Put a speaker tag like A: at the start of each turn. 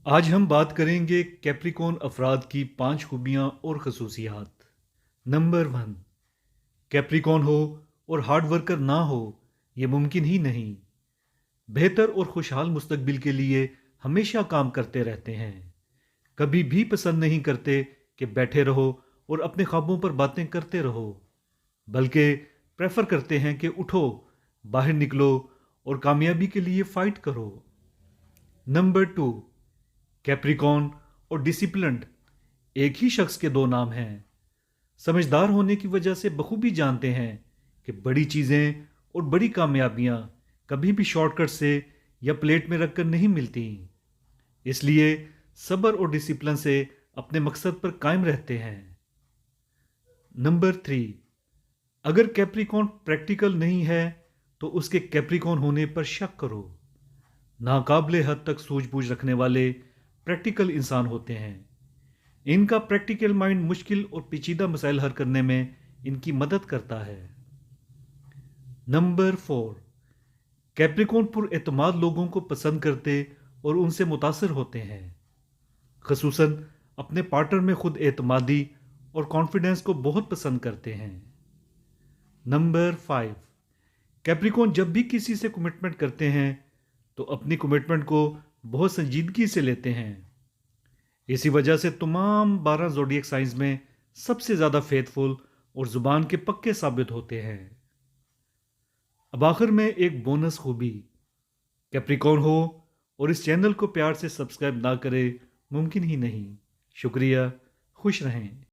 A: آج ہم بات کریں گے کیپریکون افراد کی 5 خوبیاں اور خصوصیات۔ نمبر 1، کیپریکون ہو اور ہارڈ ورکر نہ ہو یہ ممکن ہی نہیں۔ بہتر اور خوشحال مستقبل کے لیے ہمیشہ کام کرتے رہتے ہیں، کبھی بھی پسند نہیں کرتے کہ بیٹھے رہو اور اپنے خوابوں پر باتیں کرتے رہو، بلکہ پریفر کرتے ہیں کہ اٹھو، باہر نکلو اور کامیابی کے لیے فائٹ کرو۔ نمبر 2، کیپریکون اور ڈسپلنڈ ایک ہی شخص کے دو نام ہیں۔ سمجھدار ہونے کی وجہ سے بخوبی جانتے ہیں کہ بڑی چیزیں اور بڑی کامیابیاں کبھی بھی شارٹ کٹ سے یا پلیٹ میں رکھ کر نہیں ملتی، اس لیے صبر اور ڈسپلن سے اپنے مقصد پر قائم رہتے ہیں۔ نمبر 3، اگر کیپریکون پریکٹیکل نہیں ہے تو اس کے کیپریکون ہونے پر شک کرو۔ ناقابل حد تک سوجھ بوجھ رکھنے والے پریکٹیکل انسان ہوتے ہیں۔ ان کا پریکٹیکل مائنڈ مشکل اور پیچیدہ مسائل حل کرنے میں ان کی مدد کرتا ہے۔ نمبر 4، کیپریکون پر اعتماد لوگوں کو پسند کرتے اور ان سے متاثر ہوتے ہیں، خصوصاً اپنے پارٹنر میں خود اعتمادی اور کانفیڈنس کو بہت پسند کرتے ہیں۔ نمبر 5، کیپریکون جب بھی کسی سے کمٹمنٹ کرتے ہیں تو اپنی کمٹمنٹ کو بہت سنجیدگی سے لیتے ہیں، اسی وجہ سے تمام 12 زوڈیک سائنز میں سب سے زیادہ فیتھفل اور زبان کے پکے ثابت ہوتے ہیں۔ اب آخر میں ایک بونس خوبی، کیپریکون ہو اور اس چینل کو پیار سے سبسکرائب نہ کرے ممکن ہی نہیں۔ شکریہ، خوش رہیں۔